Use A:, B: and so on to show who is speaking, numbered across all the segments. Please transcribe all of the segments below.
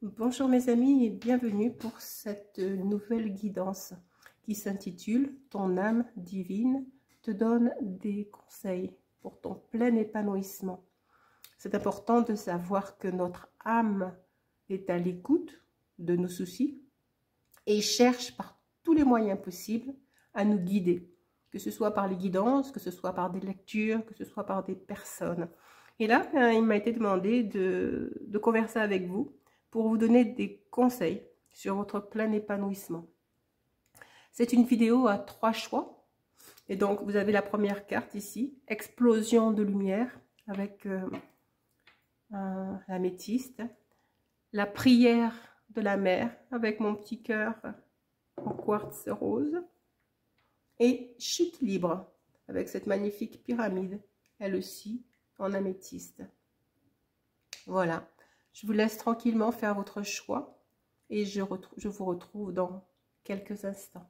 A: Bonjour mes amis et bienvenue pour cette nouvelle guidance qui s'intitule « Ton âme divine te donne des conseils pour ton plein épanouissement ». C'est important de savoir que notre âme est à l'écoute de nos soucis et cherche par tous les moyens possibles à nous guider, que ce soit par les guidances, que ce soit par des lectures, que ce soit par des personnes. Et là, il m'a été demandé de converser avec vous pour vous donner des conseils sur votre plein épanouissement. C'est une vidéo à 3 choix. Et donc, vous avez la première carte ici, explosion de lumière avec l'améthyste. La prière de la mer avec mon petit cœur en quartz rose. Et chute libre avec cette magnifique pyramide, elle aussi en améthyste. Voilà. Je vous laisse tranquillement faire votre choix et je vous retrouve dans quelques instants.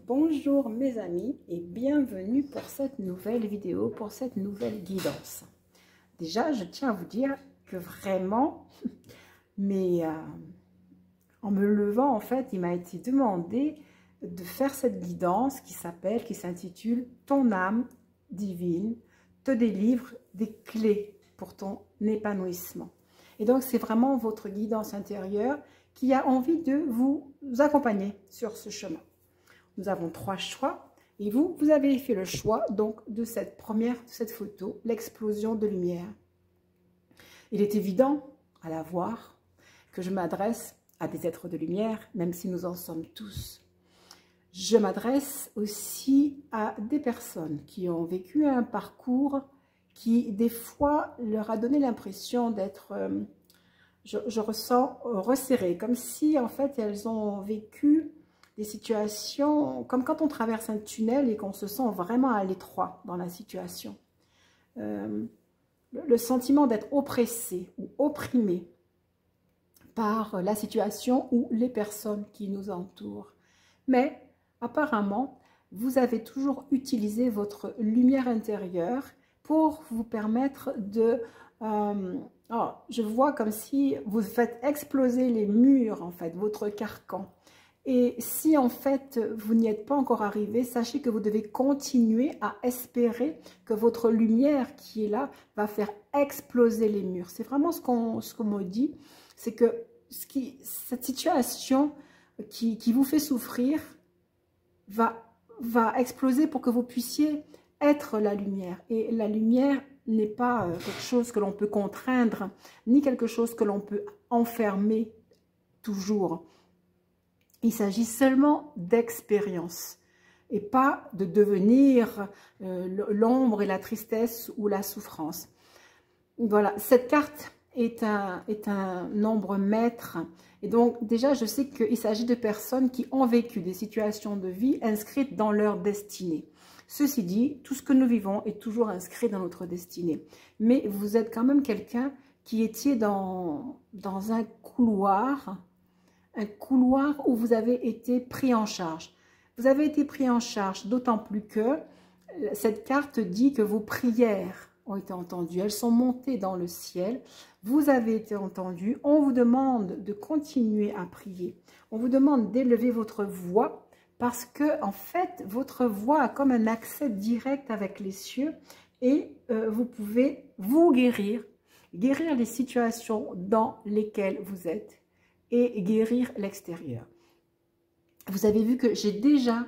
B: Bonjour mes amis et bienvenue pour cette nouvelle vidéo, pour cette nouvelle guidance. Déjà, je tiens à vous dire que vraiment, en me levant, en fait, il m'a été demandé de faire cette guidance qui s'intitule « Ton âme divine te délivre des clés pour ton épanouissement ». Et donc, c'est vraiment votre guidance intérieure qui a envie de vous accompagner sur ce chemin. Nous avons 3 choix et vous avez fait le choix donc de cette photo, l'explosion de lumière. Il est évident à la voir que je m'adresse à des êtres de lumière, même si nous en sommes tous. Je m'adresse aussi à des personnes qui ont vécu un parcours qui, des fois, leur a donné l'impression d'être, je ressens, resserrées, comme si, en fait, elles ont vécu des situations, comme quand on traverse un tunnel et qu'on se sent vraiment à l'étroit dans la situation. Le sentiment d'être oppressé ou opprimé par la situation ou les personnes qui nous entourent. Mais, apparemment, vous avez toujours utilisé votre lumière intérieure pour vous permettre de... je vois comme si vous faites exploser les murs, en fait, votre carcan. Et si, en fait, vous n'y êtes pas encore arrivé, sachez que vous devez continuer à espérer que votre lumière qui est là va faire exploser les murs. C'est vraiment ce qu'on me dit, c'est que cette situation qui vous fait souffrir va exploser pour que vous puissiez être la lumière. Et la lumière n'est pas quelque chose que l'on peut contraindre, ni quelque chose que l'on peut enfermer toujours. Il s'agit seulement d'expérience et pas de devenir l'ombre et la tristesse ou la souffrance. Voilà, cette carte est un nombre maître. Et donc, déjà, je sais qu'il s'agit de personnes qui ont vécu des situations de vie inscrites dans leur destinée. Ceci dit, tout ce que nous vivons est toujours inscrit dans notre destinée. Mais vous êtes quand même quelqu'un qui étiez dans un couloir où vous avez été pris en charge. Vous avez été pris en charge, d'autant plus que cette carte dit que vos prières ont été entendues, elles sont montées dans le ciel, vous avez été entendu, on vous demande de continuer à prier, on vous demande d'élever votre voix parce que en fait votre voix a comme un accès direct avec les cieux et vous pouvez vous guérir les situations dans lesquelles vous êtes et guérir l'extérieur. Vous avez vu que j'ai déjà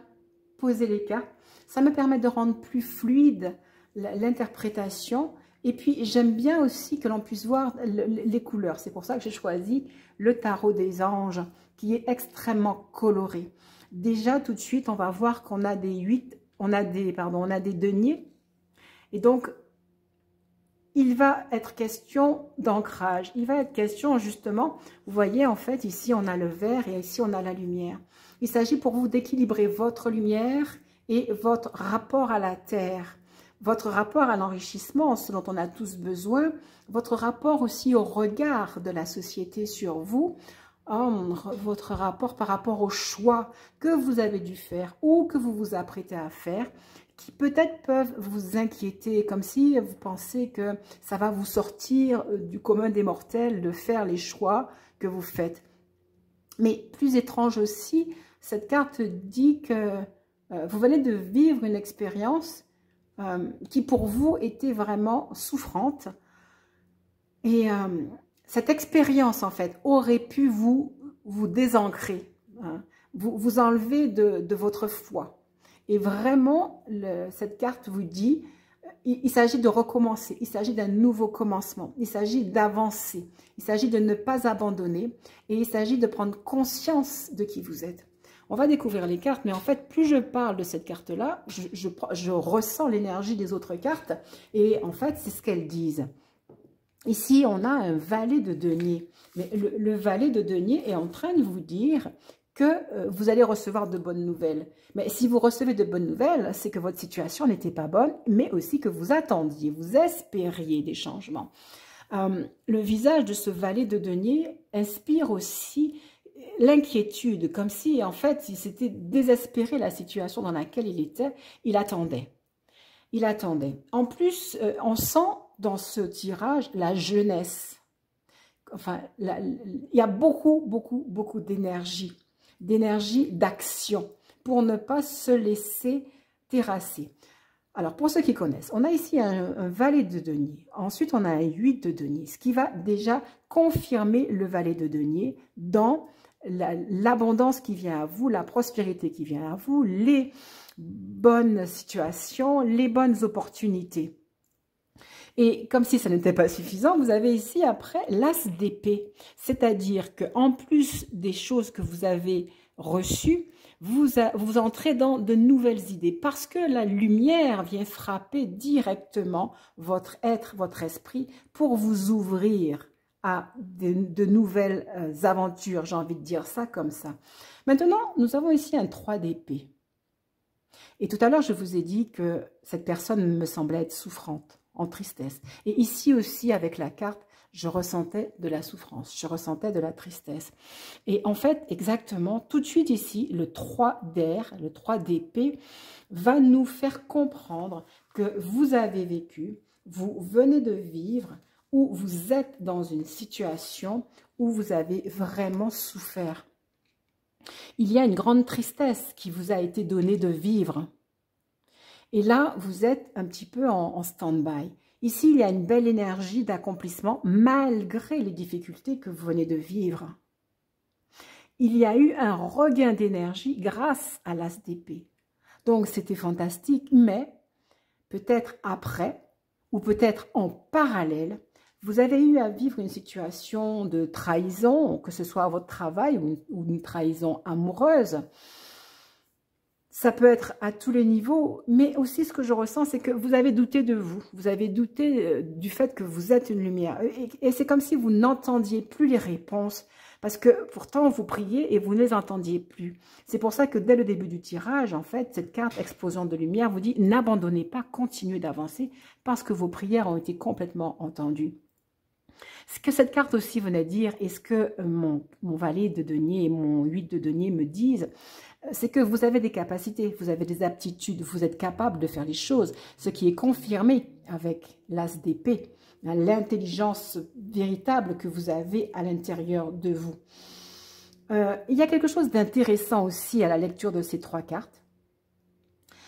B: posé les cartes, ça me permet de rendre plus fluide l'interprétation. Et puis, j'aime bien aussi que l'on puisse voir les couleurs. C'est pour ça que j'ai choisi le tarot des anges, qui est extrêmement coloré. Déjà, tout de suite, on va voir qu'on a on a des deniers. Et donc, il va être question d'ancrage. Il va être question, justement, vous voyez, en fait, ici, on a le vert et ici, on a la lumière. Il s'agit pour vous d'équilibrer votre lumière et votre rapport à la terre. Votre rapport à l'enrichissement, ce dont on a tous besoin, votre rapport aussi au regard de la société sur vous, votre rapport par rapport aux choix que vous avez dû faire ou que vous vous apprêtez à faire, qui peut-être peuvent vous inquiéter, comme si vous pensez que ça va vous sortir du commun des mortels de faire les choix que vous faites. Mais plus étrange aussi, cette carte dit que vous venez de vivre une expérience qui pour vous était vraiment souffrante. Et cette expérience, en fait, aurait pu vous désancrer, hein, vous enlever de votre foi. Et vraiment, cette carte vous dit, il s'agit de recommencer, il s'agit d'un nouveau commencement, il s'agit d'avancer, il s'agit de ne pas abandonner et il s'agit de prendre conscience de qui vous êtes. On va découvrir les cartes, mais en fait, plus je parle de cette carte-là, je ressens l'énergie des autres cartes et en fait, c'est ce qu'elles disent. Ici, on a un valet de denier, mais le valet de denier est en train de vous dire que vous allez recevoir de bonnes nouvelles. Mais si vous recevez de bonnes nouvelles, c'est que votre situation n'était pas bonne, mais aussi que vous attendiez, vous espériez des changements. Le visage de ce valet de denier inspire aussi l'inquiétude, comme si en fait il s'était désespéré la situation dans laquelle il était, il attendait. Il attendait. En plus, on sent dans ce tirage la jeunesse. Enfin, il y a beaucoup d'énergie d'action pour ne pas se laisser terrasser. Alors, pour ceux qui connaissent, on a ici un valet de denier. Ensuite, on a un 8 de denier, ce qui va déjà confirmer le valet de denier dans l'abondance qui vient à vous, la prospérité qui vient à vous, les bonnes situations, les bonnes opportunités. Et comme si ça n'était pas suffisant, vous avez ici après l'as d'épée. C'est-à-dire qu'en plus des choses que vous avez reçues, vous entrez dans de nouvelles idées parce que la lumière vient frapper directement votre être, votre esprit pour vous ouvrir à de nouvelles aventures. J'ai envie de dire ça comme ça. Maintenant, nous avons ici un 3 d'épée. Et tout à l'heure, je vous ai dit que cette personne me semblait être souffrante, en tristesse. Et ici aussi, avec la carte, je ressentais de la souffrance, je ressentais de la tristesse. Et en fait, exactement, tout de suite ici, le 3 d'air, le 3 d'épée, va nous faire comprendre que vous avez vécu, vous venez de vivre, ou vous êtes dans une situation où vous avez vraiment souffert. Il y a une grande tristesse qui vous a été donnée de vivre. Et là, vous êtes un petit peu en stand-by. Ici, il y a une belle énergie d'accomplissement malgré les difficultés que vous venez de vivre. Il y a eu un regain d'énergie grâce à l'as d'épée. Donc, c'était fantastique, mais peut-être après ou peut-être en parallèle, vous avez eu à vivre une situation de trahison, que ce soit à votre travail ou une trahison amoureuse. Ça peut être à tous les niveaux, mais aussi ce que je ressens, c'est que vous avez douté de vous. Vous avez douté du fait que vous êtes une lumière. Et c'est comme si vous n'entendiez plus les réponses, parce que pourtant vous priez et vous ne les entendiez plus. C'est pour ça que dès le début du tirage, en fait, cette carte explosion de lumière vous dit « N'abandonnez pas, continuez d'avancer, parce que vos prières ont été complètement entendues. » Ce que cette carte aussi venait dire, et ce que mon valet de denier et mon 8 de denier me disent, c'est que vous avez des capacités, vous avez des aptitudes, vous êtes capable de faire les choses, ce qui est confirmé avec l'as d'épée, l'intelligence véritable que vous avez à l'intérieur de vous. Il y a quelque chose d'intéressant aussi à la lecture de ces 3 cartes,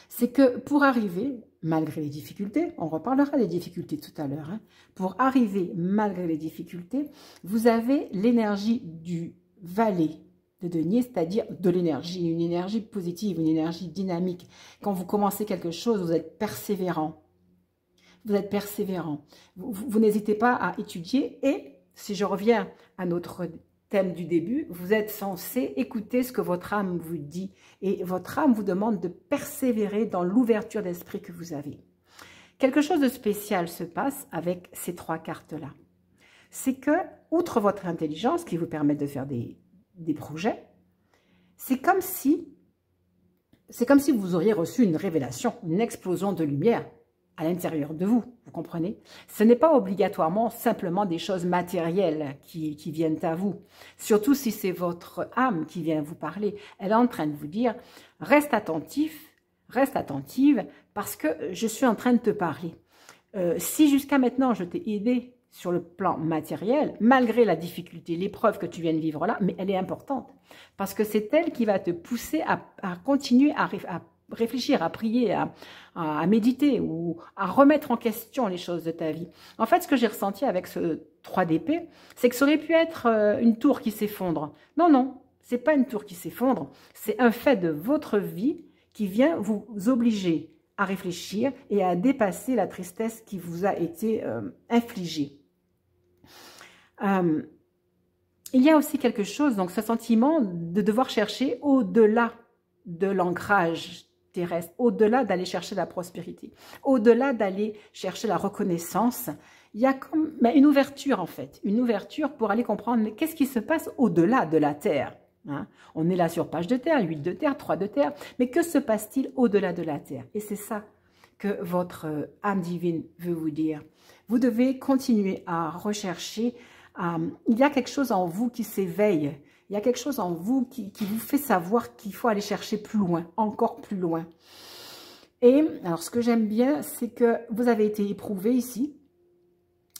B: c'est que pour arriver, malgré les difficultés, on reparlera des difficultés tout à l'heure, hein, pour arriver malgré les difficultés, vous avez l'énergie du valet de denier, c'est-à-dire de l'énergie, une énergie positive, une énergie dynamique. Quand vous commencez quelque chose, vous êtes persévérant. Vous êtes persévérant. Vous n'hésitez pas à étudier et, si je reviens à notre thème du début, vous êtes censé écouter ce que votre âme vous dit et votre âme vous demande de persévérer dans l'ouverture d'esprit que vous avez. Quelque chose de spécial se passe avec ces 3 cartes-là. C'est que, outre votre intelligence qui vous permet de faire des projets, c'est comme si vous auriez reçu une révélation, une explosion de lumière à l'intérieur de vous, vous comprenez? Ce n'est pas obligatoirement simplement des choses matérielles qui viennent à vous, surtout si c'est votre âme qui vient vous parler. Elle est en train de vous dire, reste attentif, reste attentive, parce que je suis en train de te parler. Si jusqu'à maintenant, je t'ai aidé sur le plan matériel, malgré la difficulté, l'épreuve que tu viens de vivre là, mais elle est importante. Parce que c'est elle qui va te pousser à continuer à réfléchir, à prier, à méditer ou à remettre en question les choses de ta vie. En fait, ce que j'ai ressenti avec ce 3 d'épée, c'est que ça aurait pu être une tour qui s'effondre. Non, non, c'est pas une tour qui s'effondre, c'est un fait de votre vie qui vient vous obliger à réfléchir et à dépasser la tristesse qui vous a été infligée. Il y a aussi quelque chose, donc ce sentiment de devoir chercher au-delà de l'ancrage terrestre, au-delà d'aller chercher la prospérité, au-delà d'aller chercher la reconnaissance. Il y a comme une ouverture en fait, une ouverture pour aller comprendre mais qu'est-ce qui se passe au-delà de la Terre. Hein? On est là sur page de terre, 8 de terre, 3 de terre, mais que se passe-t-il au-delà de la terre? Et c'est ça que votre âme divine veut vous dire. Vous devez continuer à rechercher. Il y a quelque chose en vous qui s'éveille. Il y a quelque chose en vous qui vous fait savoir qu'il faut aller chercher plus loin, encore plus loin. Et alors, ce que j'aime bien, c'est que vous avez été éprouvé ici.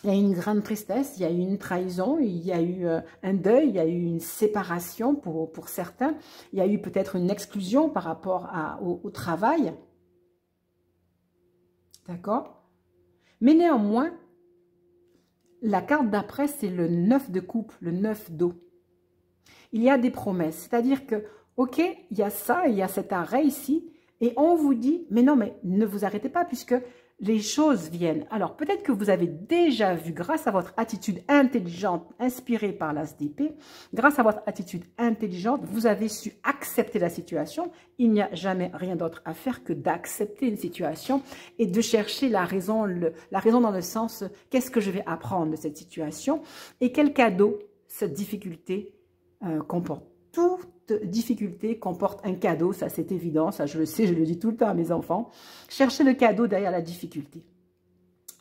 B: Il y a eu une grande tristesse, il y a eu une trahison, il y a eu un deuil, il y a eu une séparation pour certains. Il y a eu peut-être une exclusion par rapport au travail. D'accord? Mais néanmoins, la carte d'après, c'est le 9 de coupe, le 9 d'eau. Il y a des promesses, c'est-à-dire que, ok, il y a ça, il y a cet arrêt ici, et on vous dit, mais non, mais ne vous arrêtez pas puisque les choses viennent. Alors, peut-être que vous avez déjà vu, grâce à votre attitude intelligente, inspirée par l'As d'épée, grâce à votre attitude intelligente, vous avez su accepter la situation. Il n'y a jamais rien d'autre à faire que d'accepter une situation et de chercher la raison dans le sens, qu'est-ce que je vais apprendre de cette situation et quel cadeau cette difficulté comporte. Toute difficulté comporte un cadeau, ça c'est évident, ça je le sais, je le dis tout le temps à mes enfants. Cherchez le cadeau derrière la difficulté.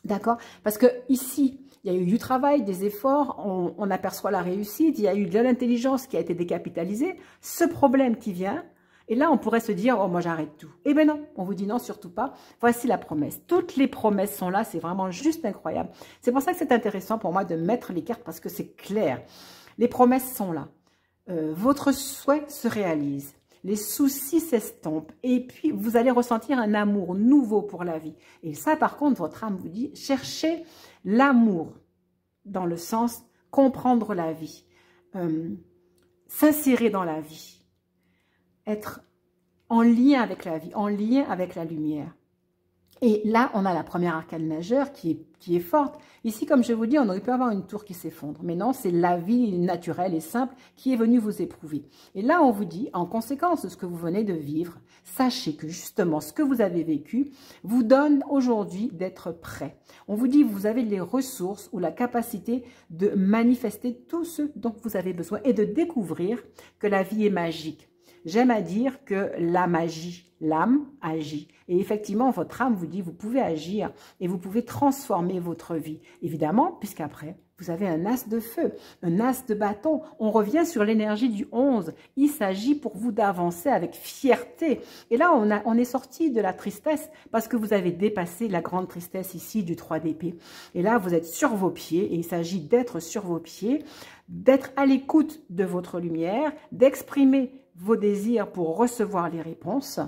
B: D'accord? Parce que ici, il y a eu du travail, des efforts, on aperçoit la réussite, il y a eu de l'intelligence qui a été décapitalisée, ce problème qui vient, et là on pourrait se dire, oh moi j'arrête tout. Eh bien non, on vous dit non, surtout pas. Voici la promesse. Toutes les promesses sont là, c'est vraiment juste incroyable. C'est pour ça que c'est intéressant pour moi de mettre les cartes parce que c'est clair. Les promesses sont là. Votre souhait se réalise, les soucis s'estompent et puis vous allez ressentir un amour nouveau pour la vie. Et ça, par contre, votre âme vous dit, cherchez l'amour dans le sens comprendre la vie, s'insérer dans la vie, être en lien avec la vie, en lien avec la lumière. Et là, on a la première arcane majeure qui est forte. Ici, comme je vous dis, on aurait pu avoir une tour qui s'effondre. Mais non, c'est la vie naturelle et simple qui est venue vous éprouver. Et là, on vous dit, en conséquence de ce que vous venez de vivre, sachez que justement, ce que vous avez vécu vous donne aujourd'hui d'être prêt. On vous dit, vous avez les ressources ou la capacité de manifester tout ce dont vous avez besoin et de découvrir que la vie est magique. J'aime à dire que la magie, l'âme agit. Et effectivement, votre âme vous dit, vous pouvez agir et vous pouvez transformer votre vie. Évidemment, puisqu'après, vous avez un as de feu, un as de bâton. On revient sur l'énergie du 11. Il s'agit pour vous d'avancer avec fierté. Et là, on est sorti de la tristesse parce que vous avez dépassé la grande tristesse ici du 3 d'épée. Et là, vous êtes sur vos pieds et il s'agit d'être sur vos pieds, d'être à l'écoute de votre lumière, d'exprimer vos désirs pour recevoir les réponses,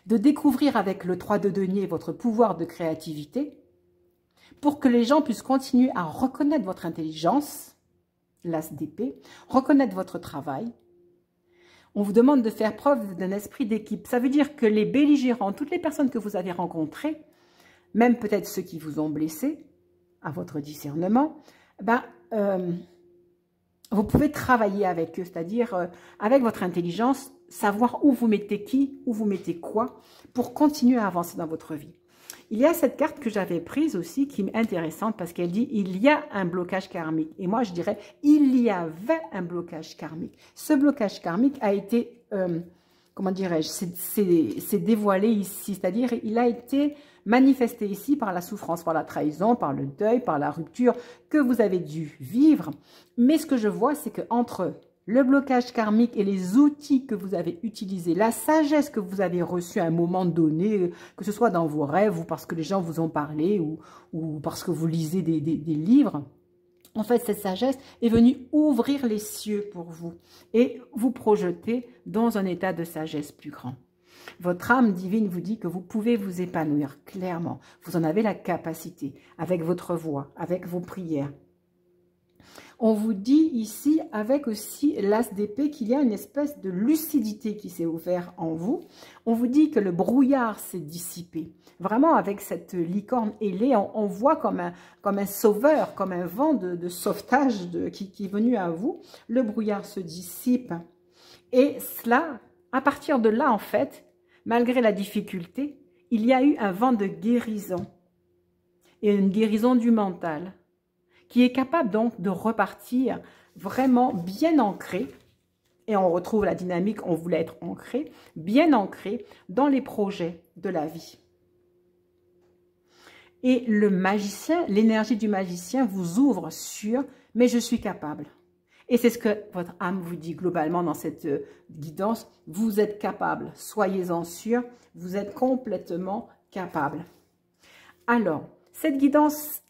B: de découvrir avec le 3 de denier votre pouvoir de créativité pour que les gens puissent continuer à reconnaître votre intelligence, l'as d'épée, reconnaître votre travail. On vous demande de faire preuve d'un esprit d'équipe. Ça veut dire que les belligérants, toutes les personnes que vous avez rencontrées, même peut-être ceux qui vous ont blessé, à votre discernement, vous pouvez travailler avec eux, c'est-à-dire avec votre intelligence, savoir où vous mettez qui, où vous mettez quoi, pour continuer à avancer dans votre vie. Il y a cette carte que j'avais prise aussi, qui est intéressante, parce qu'elle dit « il y a un blocage karmique ». Et moi, je dirais « il y avait un blocage karmique ». Ce blocage karmique a été, comment dirais-je, c'est dévoilé ici, c'est-à-dire il a été manifesté ici par la souffrance, par la trahison, par le deuil, par la rupture que vous avez dû vivre. Mais ce que je vois, c'est qu'entre le blocage karmique et les outils que vous avez utilisés, la sagesse que vous avez reçue à un moment donné, que ce soit dans vos rêves ou parce que les gens vous ont parlé ou parce que vous lisez des livres. En fait, cette sagesse est venue ouvrir les cieux pour vous et vous projeter dans un état de sagesse plus grand. Votre âme divine vous dit que vous pouvez vous épanouir clairement. Vous en avez la capacité avec votre voix, avec vos prières. On vous dit ici, avec aussi l'as d'épée, qu'il y a une espèce de lucidité qui s'est ouverte en vous. On vous dit que le brouillard s'est dissipé. Vraiment, avec cette licorne ailée, on voit comme un sauveur, comme un vent de sauvetage qui est venu à vous. Le brouillard se dissipe. Et cela, à partir de là, en fait, malgré la difficulté, il y a eu un vent de guérison. Et une guérison du mental, qui est capable donc de repartir vraiment bien ancré, et on retrouve la dynamique, on voulait être ancré, bien ancré dans les projets de la vie. Et le magicien, l'énergie du magicien vous ouvre sur « mais je suis capable ». Et c'est ce que votre âme vous dit globalement dans cette guidance, vous êtes capable, soyez-en sûr, vous êtes complètement capable. Alors, cette guidance,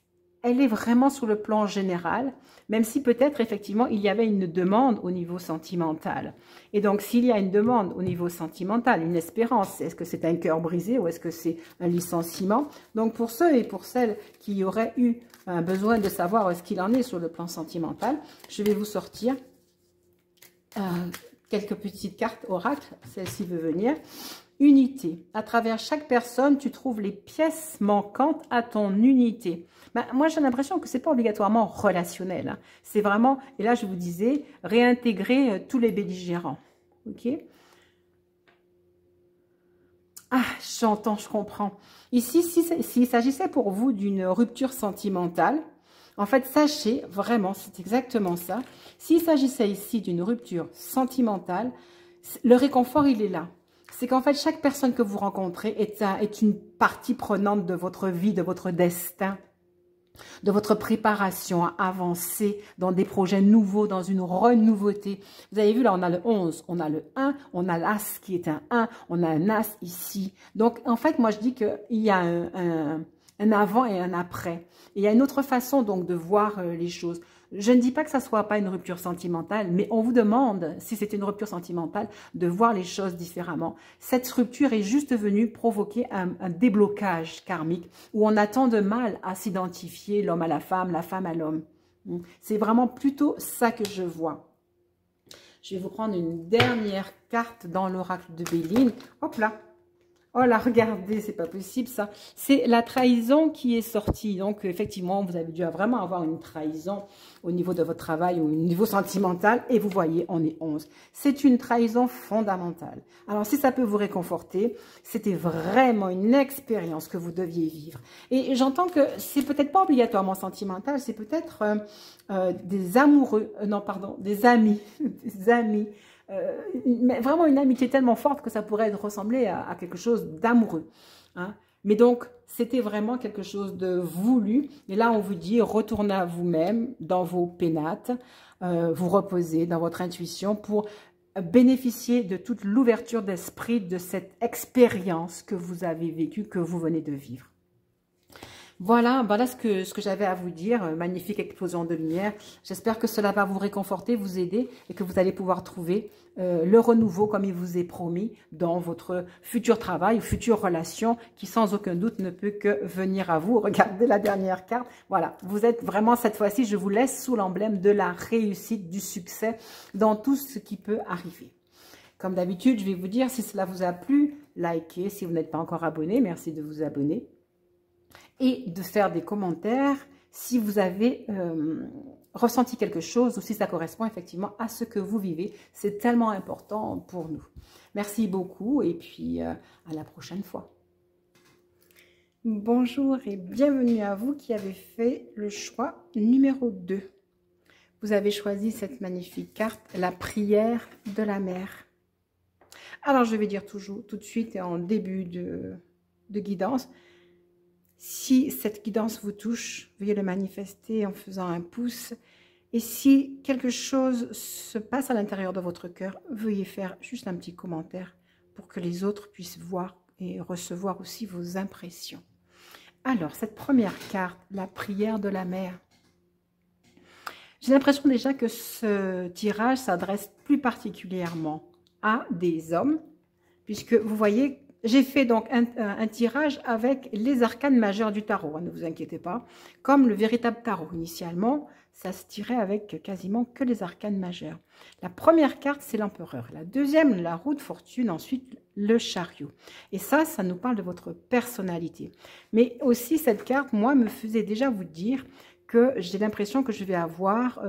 B: elle est vraiment sur le plan général, même si peut-être effectivement il y avait une demande au niveau sentimental. Et donc s'il y a une demande au niveau sentimental, une espérance, est-ce que c'est un cœur brisé ou est-ce que c'est un licenciement? Donc pour ceux et pour celles qui auraient eu un besoin de savoir ce qu'il en est sur le plan sentimental, je vais vous sortir quelques petites cartes oracles, celle-ci veut venir. Unité. À travers chaque personne, tu trouves les pièces manquantes à ton unité. Ben, moi, j'ai l'impression que ce n'est pas obligatoirement relationnel. Hein. C'est vraiment, et là, je vous disais, réintégrer tous les belligérants. OK? Ah, j'entends, je comprends. Ici, s'il s'agissait pour vous d'une rupture sentimentale, en fait, sachez, vraiment, c'est exactement ça. S'il s'agissait ici d'une rupture sentimentale, le réconfort, il est là. C'est qu'en fait, chaque personne que vous rencontrez est une partie prenante de votre vie, de votre destin, de votre préparation à avancer dans des projets nouveaux, dans une renouveauté. Vous avez vu, là, on a le 11, on a le 1, on a l'As qui est un 1, on a un As ici. Donc, en fait, moi, je dis qu'il y a un avant et un après. Et il y a une autre façon, donc, de voir les choses. Je ne dis pas que ça ne soit pas une rupture sentimentale, mais on vous demande, si c'est une rupture sentimentale, de voir les choses différemment. Cette rupture est juste venue provoquer un déblocage karmique où on a tant de mal à s'identifier l'homme à la femme à l'homme. C'est vraiment plutôt ça que je vois. Je vais vous prendre une dernière carte dans l'oracle de Béline. Hop là! Oh là, regardez, c'est pas possible ça. C'est la trahison qui est sortie. Donc, effectivement, vous avez dû vraiment avoir une trahison au niveau de votre travail ou au niveau sentimental. Et vous voyez, on est 11. C'est une trahison fondamentale. Alors, si ça peut vous réconforter, c'était vraiment une expérience que vous deviez vivre. Et j'entends que c'est peut-être pas obligatoirement sentimental, c'est peut-être des amoureux, non, pardon, des amis, des amis. Mais vraiment une amitié tellement forte que ça pourrait ressembler à quelque chose d'amoureux. Hein. Mais donc, c'était vraiment quelque chose de voulu. Et là, on vous dit, retournez à vous-même dans vos pénates, vous reposez dans votre intuition pour bénéficier de toute l'ouverture d'esprit de cette expérience que vous avez vécue, que vous venez de vivre. Voilà, voilà ce que j'avais à vous dire. Magnifique explosion de lumière. J'espère que cela va vous réconforter, vous aider et que vous allez pouvoir trouver le renouveau comme il vous est promis dans votre futur travail ou future relation qui sans aucun doute ne peut que venir à vous. Regardez la dernière carte. Voilà, vous êtes vraiment cette fois-ci, je vous laisse sous l'emblème de la réussite, du succès dans tout ce qui peut arriver. Comme d'habitude, je vais vous dire si cela vous a plu, likez. Si vous n'êtes pas encore abonné, merci de vous abonner. Et de faire des commentaires si vous avez ressenti quelque chose ou si ça correspond effectivement à ce que vous vivez. C'est tellement important pour nous. Merci beaucoup et puis à la prochaine fois. Bonjour et bienvenue à vous qui avez fait le choix numéro 2. Vous avez choisi cette magnifique carte, la prière de la mère. Alors je vais dire toujours tout de suite et en début de guidance, si cette guidance vous touche, veuillez le manifester en faisant un pouce Et si quelque chose se passe à l'intérieur de votre cœur, veuillez faire juste un petit commentaire pour que les autres puissent voir et recevoir aussi vos impressions. Alors, cette première carte, la prière de la mère. J'ai l'impression déjà que ce tirage s'adresse plus particulièrement à des hommes, puisque vous voyez, j'ai fait donc un tirage avec les arcanes majeures du tarot, hein, ne vous inquiétez pas, comme le véritable tarot. Initialement, ça se tirait avec quasiment que les arcanes majeures. La première carte, c'est l'empereur. La deuxième, la roue de fortune. Ensuite, le chariot. Et ça nous parle de votre personnalité. Mais aussi, cette carte, moi, me faisait déjà vous dire que j'ai l'impression que je vais avoir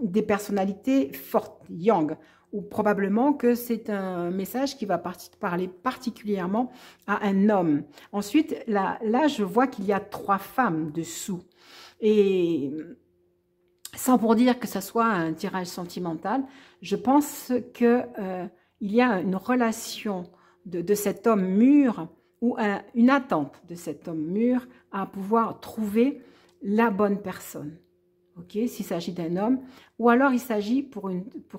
B: des personnalités fortes, yang, ou probablement que c'est un message qui va parler particulièrement à un homme. Ensuite, là je vois qu'il y a 3 femmes dessous. Et sans pour dire que ce soit un tirage sentimental, je pense qu'il y a une relation de cet homme mûr ou une attente de cet homme mûr à pouvoir trouver la bonne personne. Okay, s'il s'agit d'un homme, ou alors il s'agit pour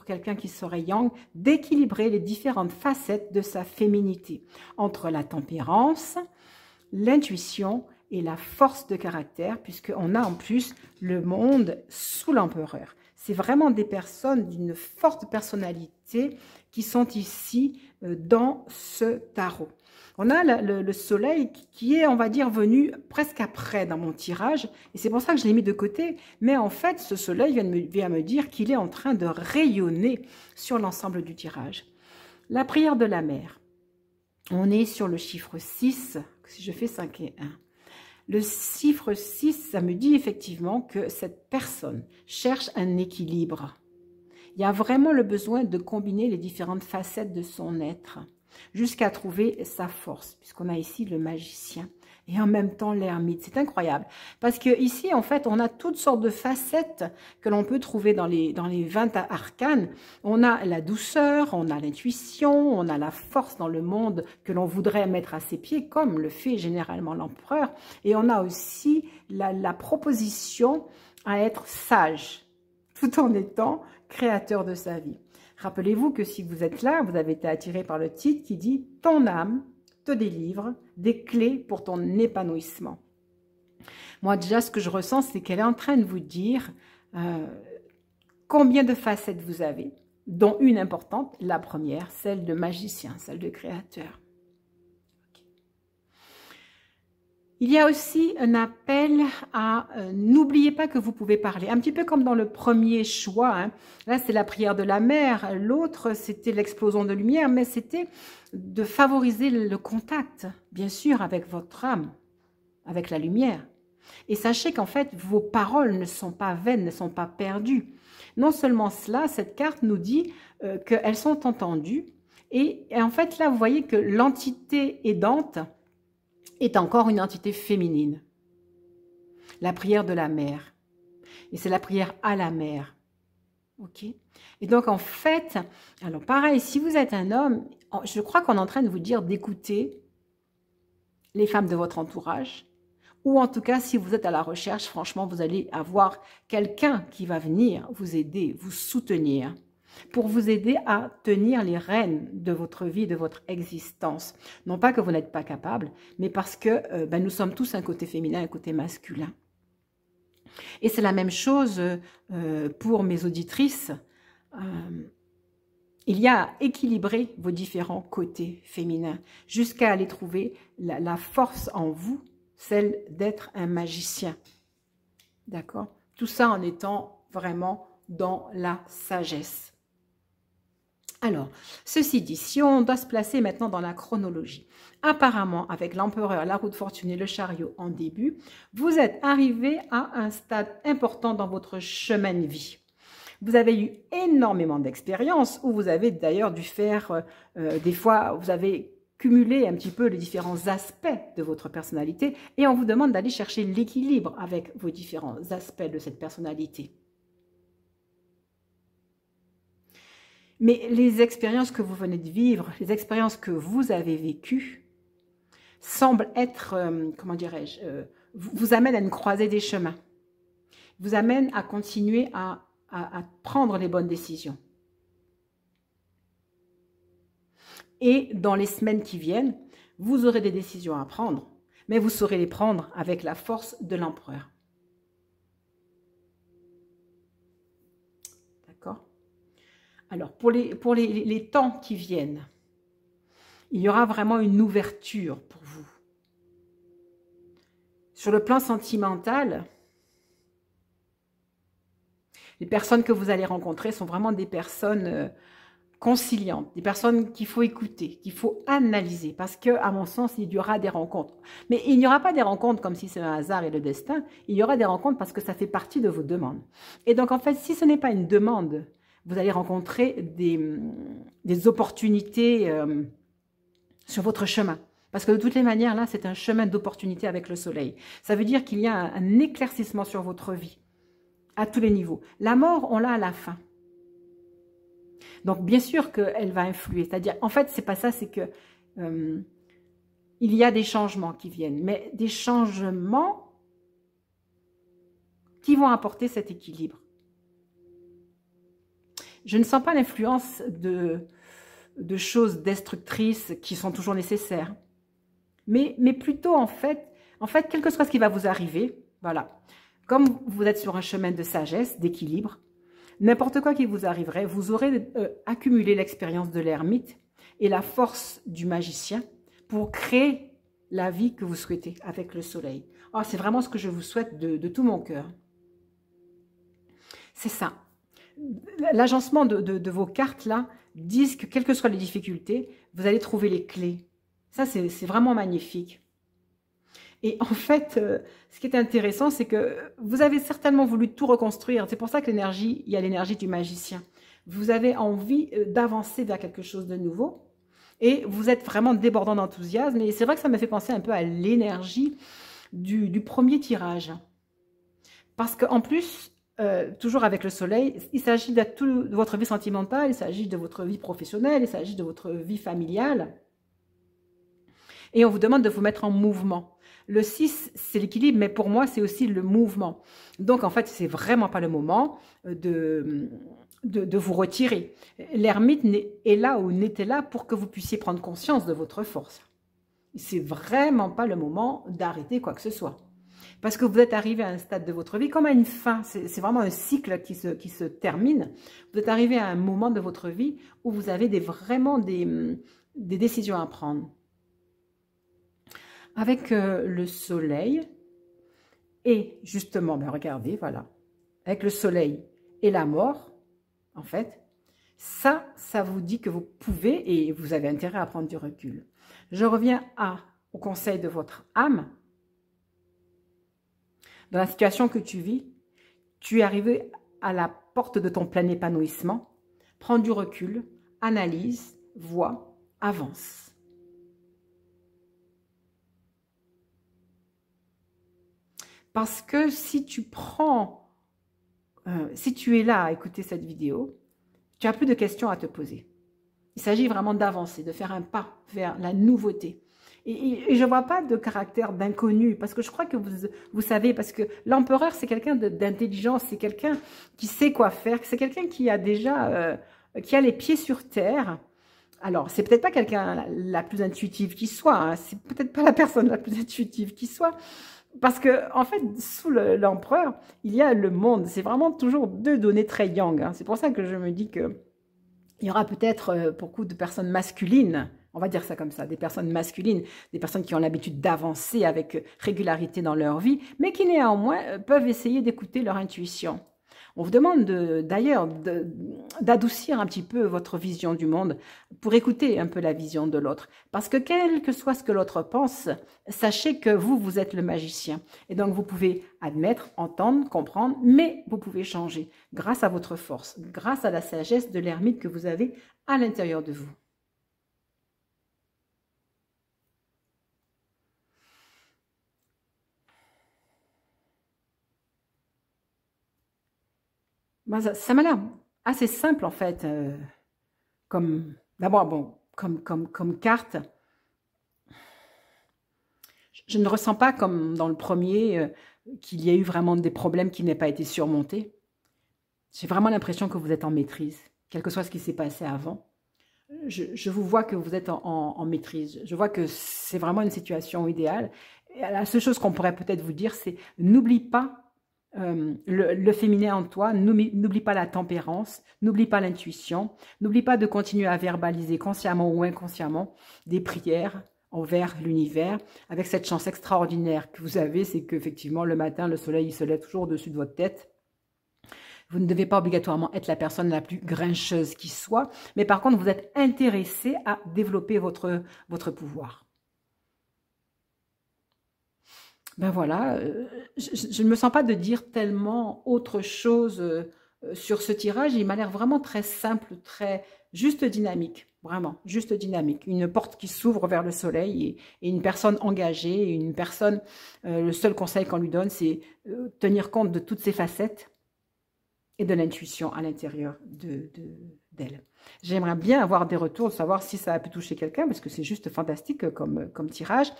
B: quelqu'un qui serait yang, d'équilibrer les différentes facettes de sa féminité, entre la tempérance, l'intuition et la force de caractère, puisqu'on a en plus le monde sous l'empereur. C'est vraiment des personnes d'une forte personnalité qui sont ici dans ce tarot. On a le soleil qui est, on va dire, venu presque après dans mon tirage. Et c'est pour ça que je l'ai mis de côté. Mais en fait, ce soleil vient me dire qu'il est en train de rayonner sur l'ensemble du tirage. La prière de la mère. On est sur le chiffre 6, si je fais 5 et 1. Le chiffre 6, ça me dit effectivement que cette personne cherche un équilibre. Il y a vraiment le besoin de combiner les différentes facettes de son être, jusqu'à trouver sa force, puisqu'on a ici le magicien et en même temps l'ermite. C'est incroyable, parce que ici, en fait, on a toutes sortes de facettes que l'on peut trouver dans les 20 arcanes. On a la douceur, on a l'intuition, on a la force dans le monde que l'on voudrait mettre à ses pieds, comme le fait généralement l'empereur. Et on a aussi la proposition à être sage, tout en étant créateur de sa vie. Rappelez-vous que si vous êtes là, vous avez été attiré par le titre qui dit « Ton âme te délivre des clés pour ton épanouissement ». Moi, déjà, ce que je ressens, c'est qu'elle est en train de vous dire combien de facettes vous avez, dont une importante, la première, celle de magicien, celle de créateur. Il y a aussi un appel à n'oubliez pas que vous pouvez parler. Un petit peu comme dans le premier choix. Hein. Là, c'est la prière de la mère. L'autre, c'était l'explosion de lumière. Mais c'était de favoriser le contact, bien sûr, avec votre âme, avec la lumière. Et sachez qu'en fait, vos paroles ne sont pas vaines, ne sont pas perdues. Non seulement cela, cette carte nous dit qu'elles sont entendues. Et en fait, là, vous voyez que l'entité aidante est encore une entité féminine. La prière de la mère. Et c'est la prière à la mère. Ok? Et donc, en fait, alors pareil, si vous êtes un homme, je crois qu'on est en train de vous dire d'écouter les femmes de votre entourage. Ou en tout cas, si vous êtes à la recherche, franchement, vous allez avoir quelqu'un qui va venir vous aider, vous soutenir, pour vous aider à tenir les rênes de votre vie, de votre existence. Non pas que vous n'êtes pas capable, mais parce que nous sommes tous un côté féminin, un côté masculin. Et c'est la même chose pour mes auditrices. Il y a à équilibrer vos différents côtés féminins, jusqu'à aller trouver la force en vous, celle d'être un magicien. D'accord? Tout ça en étant vraiment dans la sagesse. Alors, ceci dit, si on doit se placer maintenant dans la chronologie, apparemment, avec l'empereur, la roue de fortune et le chariot en début, vous êtes arrivé à un stade important dans votre chemin de vie. Vous avez eu énormément d'expérience, où vous avez d'ailleurs dû faire, des fois, vous avez cumulé un petit peu les différents aspects de votre personnalité, et on vous demande d'aller chercher l'équilibre avec vos différents aspects de cette personnalité. Mais les expériences que vous venez de vivre, les expériences que vous avez vécues, semblent être, comment dirais-je, vous amènent à une croisée des chemins. Vous amènent à continuer à à prendre les bonnes décisions. Et dans les semaines qui viennent, vous aurez des décisions à prendre, mais vous saurez les prendre avec la force de l'empereur. D'accord? Alors, pour les temps qui viennent, il y aura vraiment une ouverture pour vous. Sur le plan sentimental, les personnes que vous allez rencontrer sont vraiment des personnes conciliantes, des personnes qu'il faut écouter, qu'il faut analyser, parce que, à mon sens, il y aura des rencontres. Mais il n'y aura pas des rencontres comme si c'est un hasard et le destin, il y aura des rencontres parce que ça fait partie de vos demandes. Et donc, en fait, si ce n'est pas une demande, vous allez rencontrer des opportunités sur votre chemin. Parce que de toutes les manières, là, c'est un chemin d'opportunité avec le soleil. Ça veut dire qu'il y a un éclaircissement sur votre vie, à tous les niveaux. La mort, on l'a à la fin. Donc, bien sûr qu'elle va influer. C'est-à-dire, en fait, c'est pas ça, c'est que il y a des changements qui viennent, mais des changements qui vont apporter cet équilibre. Je ne sens pas l'influence de choses destructrices qui sont toujours nécessaires. Mais plutôt, en fait, quel que soit ce qui va vous arriver, voilà, comme vous êtes sur un chemin de sagesse, d'équilibre, n'importe quoi qui vous arriverait, vous aurez accumulé l'expérience de l'ermite et la force du magicien pour créer la vie que vous souhaitez avec le soleil. Oh, c'est vraiment ce que je vous souhaite de tout mon cœur. C'est ça. L'agencement de vos cartes, là, disent que quelles que soient les difficultés, vous allez trouver les clés. Ça, c'est vraiment magnifique. Et en fait, ce qui est intéressant, c'est que vous avez certainement voulu tout reconstruire. C'est pour ça que l'énergie, il y a l'énergie du magicien. Vous avez envie d'avancer vers quelque chose de nouveau. Et vous êtes vraiment débordant d'enthousiasme. Et c'est vrai que ça me fait penser un peu à l'énergie du premier tirage. Parce qu'en plus, toujours avec le soleil, il s'agit de votre vie sentimentale, il s'agit de votre vie professionnelle, il s'agit de votre vie familiale. Et on vous demande de vous mettre en mouvement. Le 6, c'est l'équilibre, mais pour moi, c'est aussi le mouvement. Donc, en fait, c'est vraiment pas le moment de vous retirer. L'ermite est là ou n'était là pour que vous puissiez prendre conscience de votre force. C'est vraiment pas le moment d'arrêter quoi que ce soit. Parce que vous êtes arrivé à un stade de votre vie comme à une fin. C'est vraiment un cycle qui se termine. Vous êtes arrivé à un moment de votre vie où vous avez vraiment des décisions à prendre. Avec le soleil et justement, ben regardez, voilà, avec le soleil et la mort, en fait, ça vous dit que vous pouvez et vous avez intérêt à prendre du recul. Je reviens au conseil de votre âme. Dans la situation que tu vis, tu es arrivé à la porte de ton plein épanouissement. Prends du recul, analyse, vois, avance. Parce que si tu es là à écouter cette vidéo, tu n'as plus de questions à te poser. Il s'agit vraiment d'avancer, de faire un pas vers la nouveauté. Et je ne vois pas de caractère d'inconnu, parce que je crois que vous savez, parce que l'empereur, c'est quelqu'un d'intelligent, c'est quelqu'un qui sait quoi faire, c'est quelqu'un qui a déjà, qui a les pieds sur terre. Alors, c'est peut-être pas quelqu'un la plus intuitive qui soit, hein, c'est peut-être pas la personne la plus intuitive qui soit, parce que, en fait, sous l'empereur, il y a le monde. C'est vraiment toujours deux données très yang. Hein. C'est pour ça que je me dis qu'il y aura peut-être beaucoup de personnes masculines, on va dire ça comme ça, des personnes masculines, des personnes qui ont l'habitude d'avancer avec régularité dans leur vie, mais qui néanmoins peuvent essayer d'écouter leur intuition. On vous demande d'ailleurs d'adoucir un petit peu votre vision du monde pour écouter un peu la vision de l'autre. Parce que quel que soit ce que l'autre pense, sachez que vous êtes le magicien. Et donc vous pouvez admettre, entendre, comprendre, mais vous pouvez changer grâce à votre force, grâce à la sagesse de l'ermite que vous avez à l'intérieur de vous. Ça m'a l'air assez simple en fait, d'abord bon, comme carte. Je ne ressens pas comme dans le premier qu'il y a eu vraiment des problèmes qui n'aient pas été surmontés. J'ai vraiment l'impression que vous êtes en maîtrise, quel que soit ce qui s'est passé avant. Je vous vois que vous êtes en maîtrise. Je vois que c'est vraiment une situation idéale. Et la seule chose qu'on pourrait peut-être vous dire, c'est n'oublie pas le féminin en toi, n'oublie pas la tempérance, n'oublie pas l'intuition, n'oublie pas de continuer à verbaliser consciemment ou inconsciemment des prières envers l'univers, avec cette chance extraordinaire que vous avez, c'est qu'effectivement le matin, le soleil il se lève toujours au-dessus de votre tête. Vous ne devez pas obligatoirement être la personne la plus grincheuse qui soit, mais par contre, vous êtes intéressé à développer votre pouvoir. Ben voilà, je ne me sens pas de dire tellement autre chose sur ce tirage. Il m'a l'air vraiment très simple, très juste dynamique, vraiment, juste dynamique. Une porte qui s'ouvre vers le soleil et une personne engagée, une personne, le seul conseil qu'on lui donne, c'est tenir compte de toutes ses facettes et de l'intuition à l'intérieur d'elle. J'aimerais bien avoir des retours, savoir si ça a pu toucher quelqu'un, parce que c'est juste fantastique comme tirage.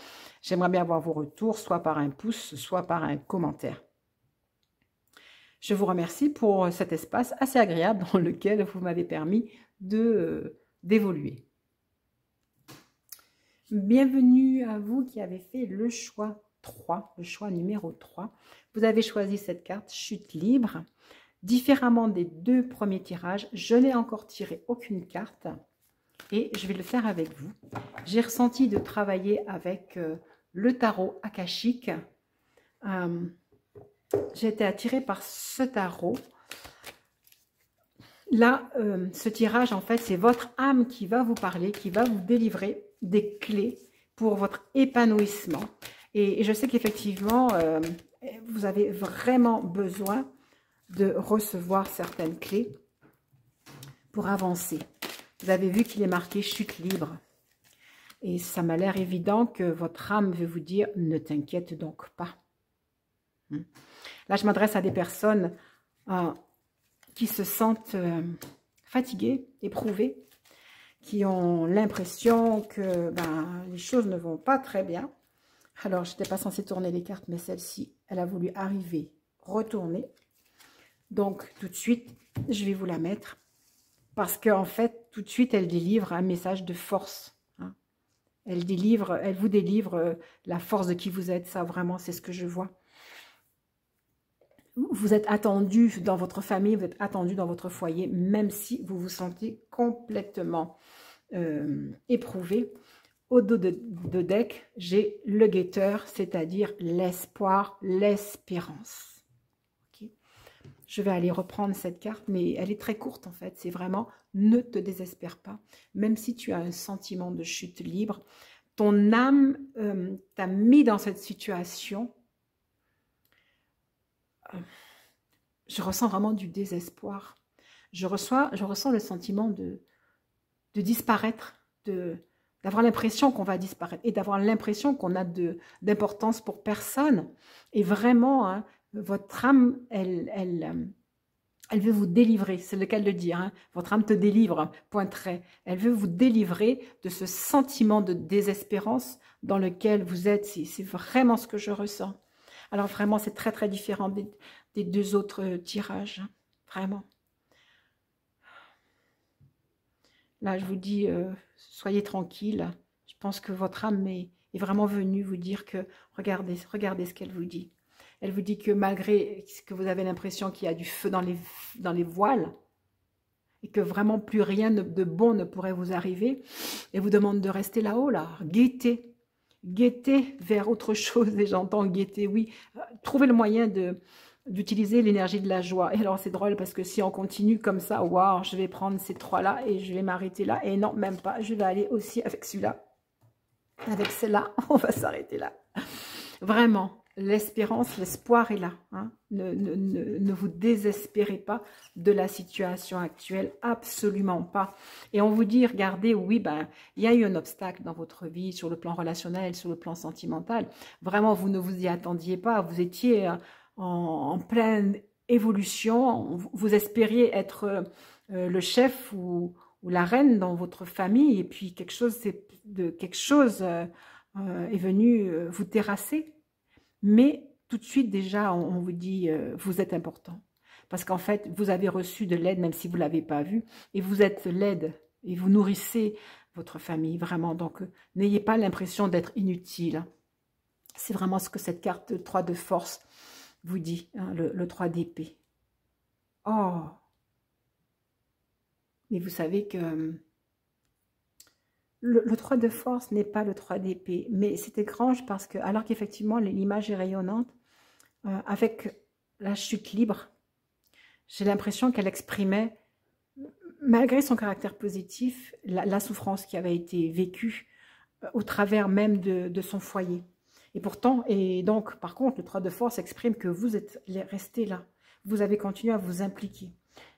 B: J'aimerais bien avoir vos retours, soit par un pouce, soit par un commentaire. Je vous remercie pour cet espace assez agréable dans lequel vous m'avez permis d'évoluer. Bienvenue à vous qui avez fait le choix 3, le choix numéro 3. Vous avez choisi cette carte, chute libre. Différemment des 2 premiers tirages, je n'ai encore tiré aucune carte et je vais le faire avec vous. J'ai ressenti de travailler avec le tarot akashique. J'ai été attirée par ce tarot. Là, ce tirage, en fait, c'est votre âme qui va vous parler, qui va vous délivrer des clés pour votre épanouissement. Et je sais qu'effectivement, vous avez vraiment besoin de recevoir certaines clés pour avancer. Vous avez vu qu'il est marqué chute libre. Et ça m'a l'air évident que votre âme veut vous dire ne t'inquiète donc pas. Là, je m'adresse à des personnes qui se sentent fatiguées, éprouvées, qui ont l'impression que les choses ne vont pas très bien. Alors, je n'étais pas censée tourner les cartes, mais celle-ci, elle a voulu arriver, retourner. Donc, tout de suite, je vais vous la mettre parce qu'en fait, tout de suite, elle délivre un message de force. Hein. Elle vous délivre la force de qui vous êtes. Ça, vraiment, c'est ce que je vois. Vous êtes attendu dans votre famille, vous êtes attendu dans votre foyer, même si vous vous sentez complètement éprouvé. Au dos de deck, j'ai le guetteur, c'est-à-dire l'espoir, l'espérance. Je vais aller reprendre cette carte, mais elle est très courte en fait. C'est vraiment ne te désespère pas. Même si tu as un sentiment de chute libre, ton âme t'a mis dans cette situation. Je ressens vraiment du désespoir. Je ressens le sentiment de disparaître, d'avoir l'impression qu'on va disparaître et d'avoir l'impression qu'on a d'importance pour personne. Et vraiment, hein, votre âme, elle veut vous délivrer, c'est le cas de le dire. Hein. Votre âme te délivre, point trait. Elle veut vous délivrer de ce sentiment de désespérance dans lequel vous êtes. C'est vraiment ce que je ressens. Alors vraiment, c'est très très différent des 2 autres tirages. Hein. Vraiment. Là, je vous dis, soyez tranquille. Je pense que votre âme est vraiment venue vous dire que, regardez ce qu'elle vous dit. Elle vous dit que malgré que vous avez l'impression qu'il y a du feu dans les voiles, et que vraiment plus rien de bon ne pourrait vous arriver, elle vous demande de rester là-haut, là, guettez vers autre chose, et j'entends guetter, oui, trouvez le moyen d'utiliser l'énergie de la joie. Et alors c'est drôle parce que si on continue comme ça, waouh, je vais prendre ces 3-là et je vais m'arrêter là, et non, même pas, je vais aller aussi avec celui-là, avec celle-là, on va s'arrêter là. Vraiment. L'espérance, l'espoir est là. Hein. Ne vous désespérez pas de la situation actuelle, absolument pas. Et on vous dit, regardez, oui, il y a eu un obstacle dans votre vie sur le plan relationnel, sur le plan sentimental. Vraiment, vous ne vous y attendiez pas. Vous étiez en pleine évolution. Vous espériez être le chef ou la reine dans votre famille. Et puis quelque chose est venu vous terrasser. Mais tout de suite, déjà, on vous dit, vous êtes important. Parce qu'en fait, vous avez reçu de l'aide, même si vous ne l'avez pas vu, et vous êtes l'aide, et vous nourrissez votre famille, vraiment. Donc, n'ayez pas l'impression d'être inutile. C'est vraiment ce que cette carte 3 de force vous dit, hein, le 3 d'épée. Oh! Mais vous savez que le 3 de force n'est pas le 3 d'épée, mais c'est étrange parce que, alors qu'effectivement l'image est rayonnante, avec la chute libre, j'ai l'impression qu'elle exprimait, malgré son caractère positif, la souffrance qui avait été vécue au travers même de son foyer. Et pourtant, et donc, par contre, le 3 de force exprime que vous êtes resté là. Vous avez continué à vous impliquer.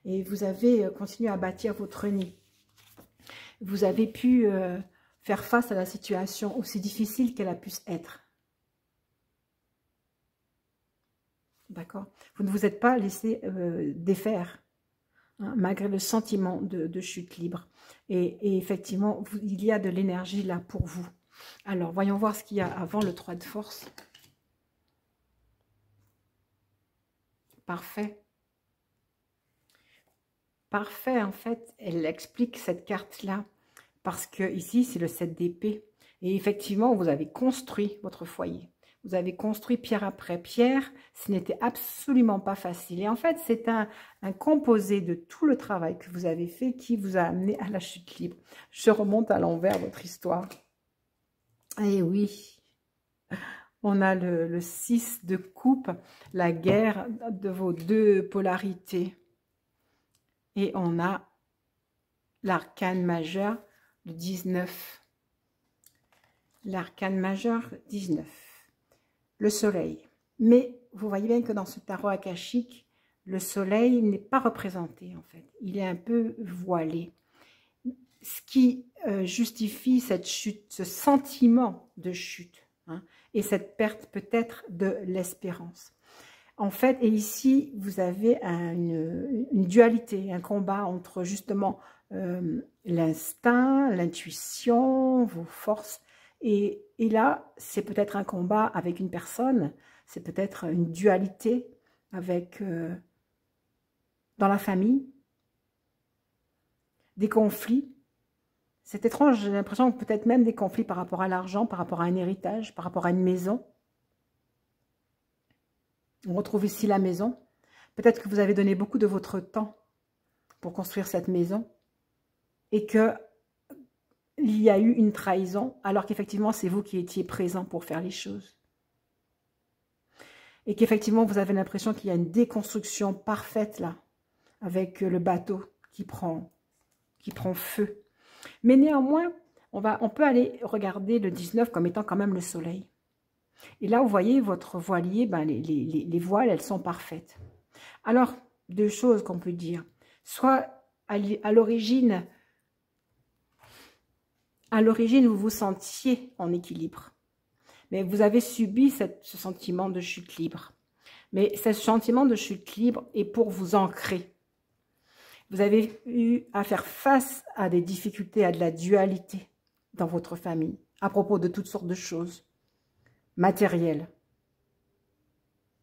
B: Et vous avez continué à bâtir votre nid. Vous avez pu faire face à la situation aussi difficile qu'elle a pu être. D'accord? Vous ne vous êtes pas laissé défaire, hein, malgré le sentiment de chute libre. Et effectivement, il y a de l'énergie là pour vous. Alors, voyons voir ce qu'il y a avant le 3 de force. Parfait. Parfait, en fait, elle explique cette carte-là. Parce que ici, c'est le 7 d'épée. Et effectivement, vous avez construit votre foyer. Vous avez construit pierre après pierre. Ce n'était absolument pas facile. Et en fait, c'est un composé de tout le travail que vous avez fait qui vous a amené à la chute libre. Je remonte à l'envers votre histoire. Et oui, on a le 6 de coupe, la guerre de vos deux polarités. Et on a l'arcane majeur, le 19. L'arcane majeur, 19. Le soleil. Mais vous voyez bien que dans ce tarot akashique, le soleil n'est pas représenté en fait. Il est un peu voilé. Ce qui justifie cette chute, ce sentiment de chute, hein, et cette perte peut-être de l'espérance. En fait, et ici, vous avez une dualité, un combat entre justement l'instinct, l'intuition, vos forces. Et là, c'est peut-être un combat avec une personne, c'est peut-être une dualité avec dans la famille, des conflits. C'est étrange, j'ai l'impression que peut-être même des conflits par rapport à l'argent, par rapport à un héritage, par rapport à une maison. On retrouve ici la maison. Peut-être que vous avez donné beaucoup de votre temps pour construire cette maison et qu'il y a eu une trahison alors qu'effectivement c'est vous qui étiez présent pour faire les choses. Et qu'effectivement vous avez l'impression qu'il y a une déconstruction parfaite là, avec le bateau qui prend feu. Mais néanmoins, on peut aller regarder le 19 comme étant quand même le soleil. Et là, vous voyez, votre voilier, ben, les voiles, elles sont parfaites. Alors, deux choses qu'on peut dire. Soit à l'origine, vous vous sentiez en équilibre. Mais vous avez subi ce sentiment de chute libre. Mais ce sentiment de chute libre est pour vous ancrer. Vous avez eu à faire face à des difficultés, à de la dualité dans votre famille, à propos de toutes sortes de choses. Matérielles,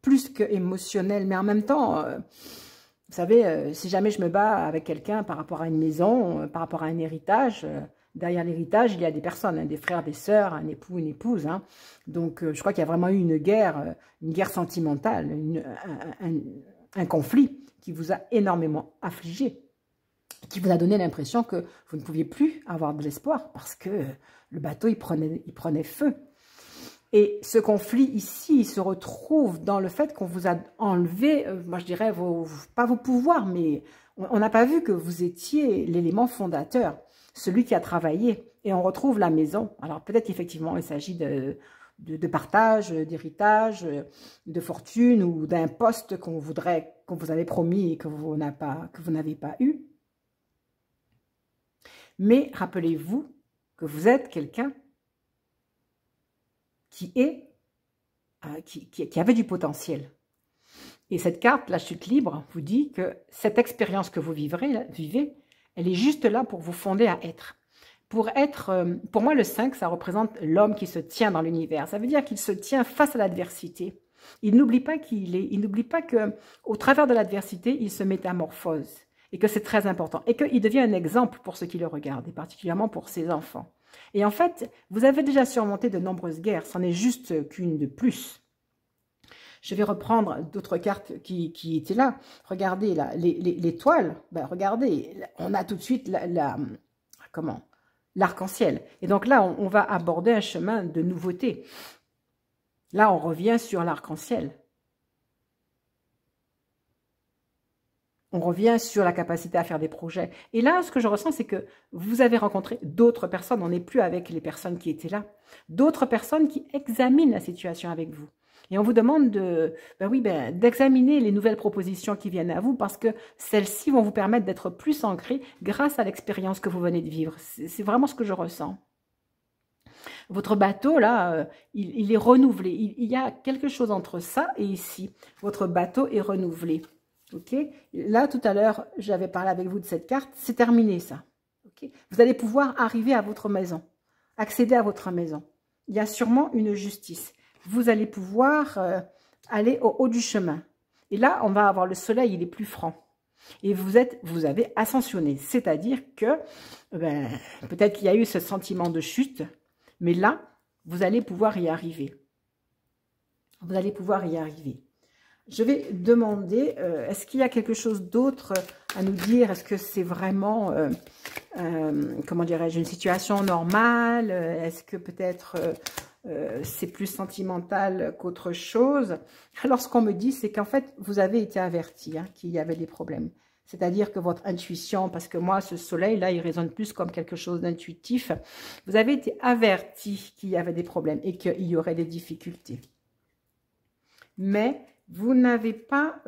B: plus que émotionnelles, mais en même temps, vous savez, si jamais je me bats avec quelqu'un par rapport à une maison, par rapport à un héritage, derrière l'héritage, il y a des personnes, hein, des frères, des sœurs, un époux, une épouse. Hein. Donc, je crois qu'il y a vraiment eu une guerre sentimentale, un conflit qui vous a énormément affligé, qui vous a donné l'impression que vous ne pouviez plus avoir de l'espoir parce que le bateau, il prenait feu. Et ce conflit ici, il se retrouve dans le fait qu'on vous a enlevé, moi je dirais, pas vos pouvoirs, mais on n'a pas vu que vous étiez l'élément fondateur, celui qui a travaillé. Et on retrouve la maison. Alors peut-être qu'effectivement, il s'agit de partage, d'héritage, de fortune ou d'un poste qu'on vous avait promis et que vous n'avez pas eu. Mais rappelez-vous que vous êtes quelqu'un qui avait du potentiel. Et cette carte, la chute libre, vous dit que cette expérience que vous vivez, elle est juste là pour vous fonder à être. Pour moi, le 5, ça représente l'homme qui se tient dans l'univers. Ça veut dire qu'il se tient face à l'adversité. Il n'oublie pas qui il est. Il n'oublie pas qu'au travers de l'adversité, il se métamorphose. Et que c'est très important. Et qu'il devient un exemple pour ceux qui le regardent, et particulièrement pour ses enfants. Et en fait, vous avez déjà surmonté de nombreuses guerres. C'en est juste qu'une de plus. Je vais reprendre d'autres cartes qui étaient là. Regardez là, l'étoile. Ben, regardez, on a tout de suite l'arc-en-ciel. Et donc là, on va aborder un chemin de nouveauté. Là, on revient sur l'arc-en-ciel. On revient sur la capacité à faire des projets. Et là, ce que je ressens, c'est que vous avez rencontré d'autres personnes. On n'est plus avec les personnes qui étaient là. D'autres personnes qui examinent la situation avec vous. Et on vous demande d'examiner les nouvelles propositions qui viennent à vous parce que celles-ci vont vous permettre d'être plus ancrés grâce à l'expérience que vous venez de vivre. C'est vraiment ce que je ressens. Votre bateau, là, il est renouvelé. Il y a quelque chose entre ça et ici. Votre bateau est renouvelé. Okay. Là, tout à l'heure, j'avais parlé avec vous de cette carte. C'est terminé, ça. Okay. Vous allez pouvoir arriver à votre maison, accéder à votre maison. Il y a sûrement une justice. Vous allez pouvoir aller au haut du chemin. Et là, on va avoir le soleil, il est plus franc. Et vous avez ascensionné. C'est-à-dire que peut-être qu'il y a eu ce sentiment de chute, mais là, vous allez pouvoir y arriver. Vous allez pouvoir y arriver. Je vais demander, est-ce qu'il y a quelque chose d'autre à nous dire? Est-ce que c'est vraiment, comment dirais-je, une situation normale? Est-ce que peut-être c'est plus sentimental qu'autre chose? Alors, ce qu'on me dit, c'est qu'en fait, vous avez été averti qu'il y avait des problèmes. C'est-à-dire que votre intuition, parce que moi, ce soleil-là, il résonne plus comme quelque chose d'intuitif. Vous avez été averti qu'il y avait des problèmes et qu'il y aurait des difficultés. Mais vous n'avez pas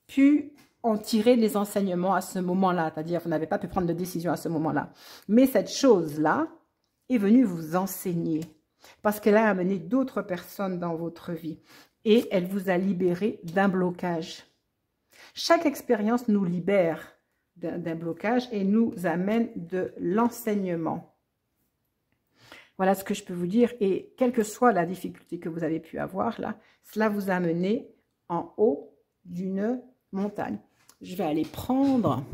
B: pu en tirer les enseignements à ce moment-là. C'est-à-dire, vous n'avez pas pu prendre de décision à ce moment-là. Mais cette chose-là est venue vous enseigner. Parce qu'elle a amené d'autres personnes dans votre vie. Et elle vous a libéré d'un blocage. Chaque expérience nous libère d'un blocage et nous amène de l'enseignement. Voilà ce que je peux vous dire. Et quelle que soit la difficulté que vous avez pu avoir là, cela vous a mené en haut d'une montagne. Je vais aller prendre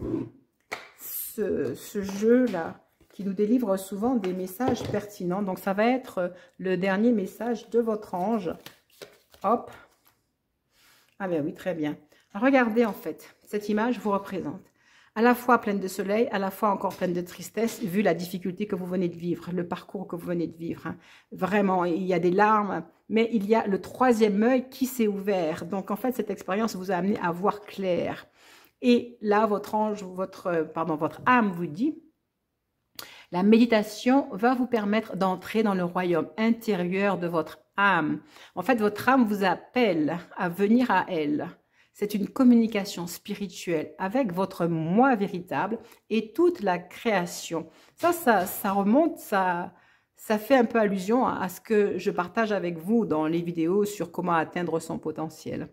B: ce jeu-là qui nous délivre souvent des messages pertinents. Donc, ça va être le dernier message de votre ange. Hop. Ah ben oui, très bien. Regardez en fait, cette image vous représente. À la fois pleine de soleil, à la fois encore pleine de tristesse, vu la difficulté que vous venez de vivre, le parcours que vous venez de vivre. Vraiment, il y a des larmes, mais il y a le troisième œil qui s'est ouvert. Donc, en fait, cette expérience vous a amené à voir clair. Et là, votre ange, votre âme vous dit, la méditation va vous permettre d'entrer dans le royaume intérieur de votre âme. En fait, votre âme vous appelle à venir à elle. C'est une communication spirituelle avec votre moi véritable et toute la création. Ça remonte, ça fait un peu allusion à ce que je partage avec vous dans les vidéos sur comment atteindre son potentiel.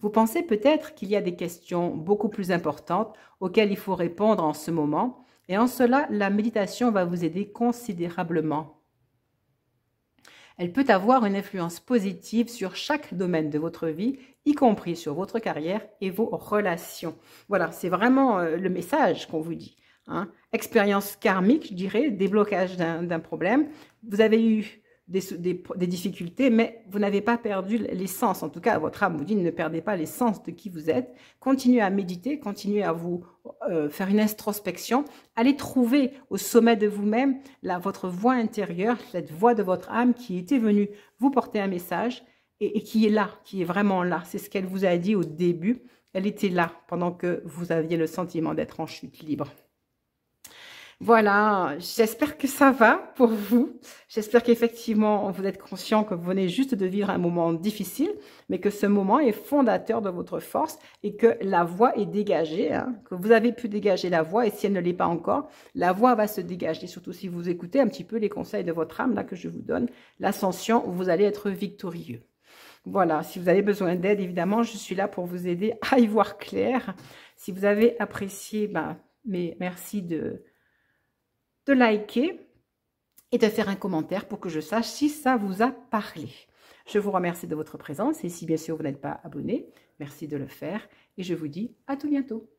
B: Vous pensez peut-être qu'il y a des questions beaucoup plus importantes auxquelles il faut répondre en ce moment. Et en cela, la méditation va vous aider considérablement. Elle peut avoir une influence positive sur chaque domaine de votre vie, y compris sur votre carrière et vos relations. Voilà, c'est vraiment le message qu'on vous dit. Expérience karmique, je dirais, déblocage d'un problème. Vous avez eu des difficultés, mais vous n'avez pas perdu l'essence. En tout cas, votre âme vous dit, ne perdez pas l'essence de qui vous êtes. Continuez à méditer, continuez à vous faire une introspection. Allez trouver au sommet de vous-même votre voix intérieure, cette voix de votre âme qui était venue vous porter un message et qui est là, qui est vraiment là. C'est ce qu'elle vous a dit au début. Elle était là pendant que vous aviez le sentiment d'être en chute libre. Voilà, j'espère que ça va pour vous. J'espère qu'effectivement, vous êtes conscient que vous venez juste de vivre un moment difficile, mais que ce moment est fondateur de votre force et que la voie est dégagée, que vous avez pu dégager la voie et si elle ne l'est pas encore, la voie va se dégager, surtout si vous écoutez un petit peu les conseils de votre âme là que je vous donne. L'ascension, vous allez être victorieux. Voilà, si vous avez besoin d'aide, évidemment, je suis là pour vous aider à y voir clair. Si vous avez apprécié, merci de liker et de faire un commentaire pour que je sache si ça vous a parlé. Je vous remercie de votre présence et si bien sûr vous n'êtes pas abonné, merci de le faire et je vous dis à tout bientôt.